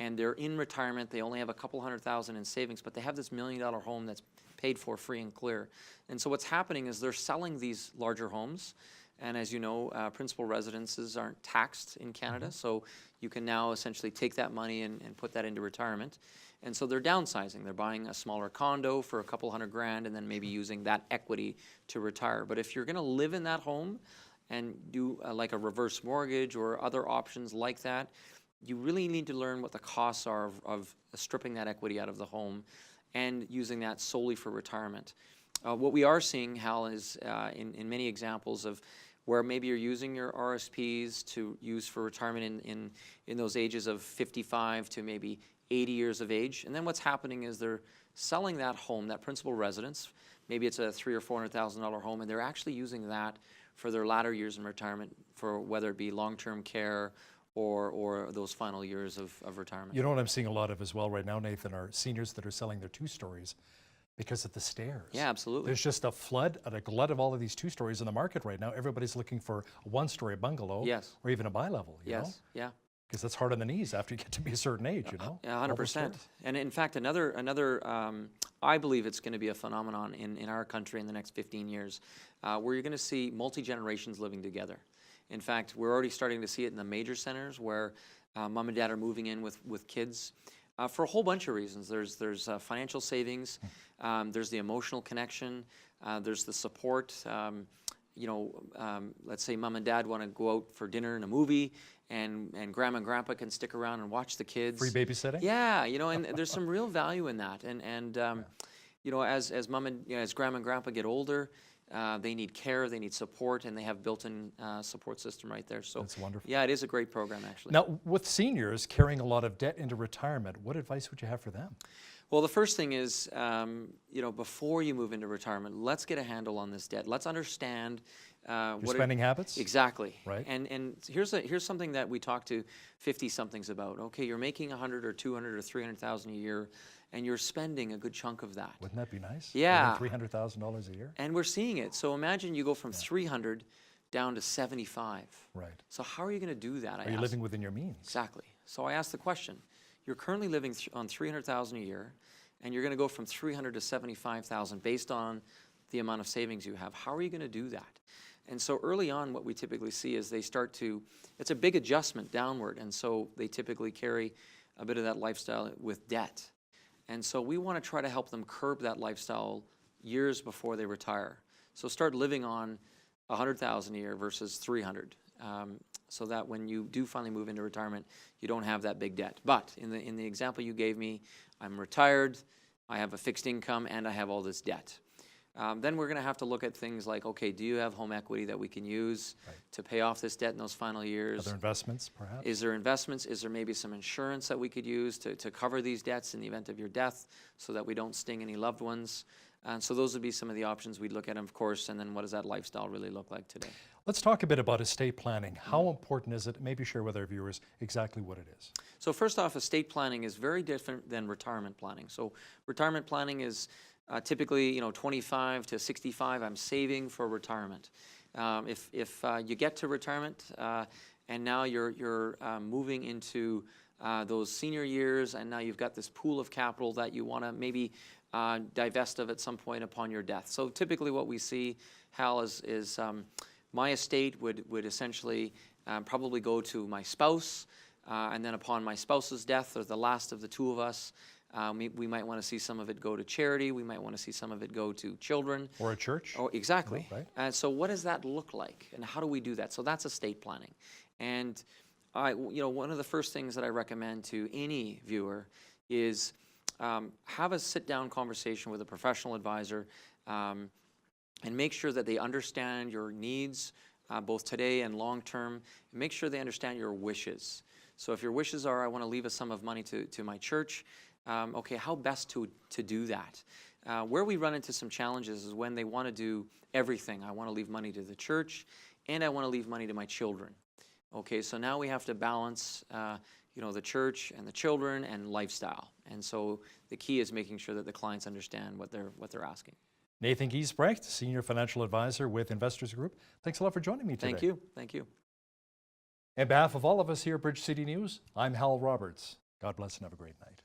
And they're in retirement. They only have a couple $100,000 in savings, but they have this $1 million home that's paid for free and clear. And so what's happening is they're selling these larger homes. And as you know, principal residences aren't taxed in Canada, so you can now essentially take that money and put that into retirement. And so they're downsizing. They're buying a smaller condo for a couple $100,000 and then maybe using that equity to retire. But if you're going to live in that home and do like a reverse mortgage or other options like that, you really need to learn what the costs are of stripping that equity out of the home and using that solely for retirement. What we are seeing, Hal, is in many examples of where maybe you're using your RSPs to use for retirement in those ages of 55 to maybe 80 years of age. And then what's happening is they're selling that home, that principal residence. Maybe it's a $300,000 or $400,000 home, and they're actually using that for their latter years in retirement, for whether it be long-term care or those final years of retirement. You know what I'm seeing a lot of as well right now, Nathan, are seniors that are selling their 2-stories because of the stairs. Yeah, absolutely. There's just a flood and a glut of all of these 2-stories in the market right now. Everybody's looking for a 1-story bungalow, yes, or even a bi-level. Yes, yeah. Because that's hard on the knees after you get to be a certain age, you know? Yeah, 100%. And in fact, another I believe it's going to be a phenomenon in our country in the next 15 years, where you're going to see multi-generations living together. In fact, we're already starting to see it in the major centers where mom and dad are moving in with kids for a whole bunch of reasons. There's financial savings, there's the emotional connection, there's the support. You know, let's say mom and dad want to go out for dinner and a movie, and grandma and grandpa can stick around and watch the kids. Free babysitting? Yeah, you know, and there's some real value in that. And you know, as grandma and grandpa get older, they need care, they need support, and they have built-in support system right there. So that's wonderful. Yeah, it is a great program, actually. Now, with seniors carrying a lot of debt into retirement, what advice would you have for them? Well, the first thing is, you know, before you move into retirement, let's get a handle on this debt. Let's understand your spending habits. Exactly. Right. And here's something that we talk to 50-somethings about. Okay, you're making $100,000 or $200,000 or $300,000 a year, and you're spending a good chunk of that. Wouldn't that be nice? Yeah. $300,000 a year. And we're seeing it. So imagine you go from 300 down to 75. Right. So how are you going to do that? Are you living within your means? Exactly. So I asked the question. You're currently living on $300,000 a year, and you're going to go from $300,000 to $75,000 based on the amount of savings you have. How are you going to do that? And so early on, what we typically see is they start to, it's a big adjustment downward, and so they typically carry a bit of that lifestyle with debt. And so we want to try to help them curb that lifestyle years before they retire. So start living on $100,000 a year versus $300,000. So that when you do finally move into retirement, you don't have that big debt. But in the example you gave me, I'm retired, I have a fixed income, and I have all this debt. Then we're going to have to look at things like, okay, do you have home equity that we can use to pay off this debt in those final years? Are there investments, perhaps? Is there investments? Is there maybe some insurance that we could use to cover these debts in the event of your death so that we don't sting any loved ones? And so those would be some of the options we'd look at, of course, and then what does that lifestyle really look like today? Let's talk a bit about estate planning. How important is it? Maybe share with our viewers exactly what it is. So first off, estate planning is very different than retirement planning. So retirement planning is typically, 25 to 65, I'm saving for retirement. If you get to retirement and now you're moving into those senior years, and now you've got this pool of capital that you want to maybe divest of at some point upon your death. So typically what we see, Hal, is my estate would essentially probably go to my spouse, and then upon my spouse's death, or the last of the two of us, we might want to see some of it go to charity. We might want to see some of it go to children. Or a church. Oh, exactly. Oh, right. And so what does that look like, and how do we do that? So that's estate planning. And one of the first things that I recommend to any viewer is have a sit-down conversation with a professional advisor and make sure that they understand your needs, both today and long-term, and make sure they understand your wishes. So if your wishes are, I want to leave a sum of money to my church, okay, how best to do that? Where we run into some challenges is when they want to do everything. I want to leave money to the church, and I want to leave money to my children. Okay, so now we have to balance, the church and the children and lifestyle. And so the key is making sure that the clients understand what they're asking. Nathan Giesbrecht, Senior Financial Advisor with Investors Group. Thanks a lot for joining me today. Thank you. Thank you. On behalf of all of us here at Bridge City News, I'm Hal Roberts. God bless and have a great night.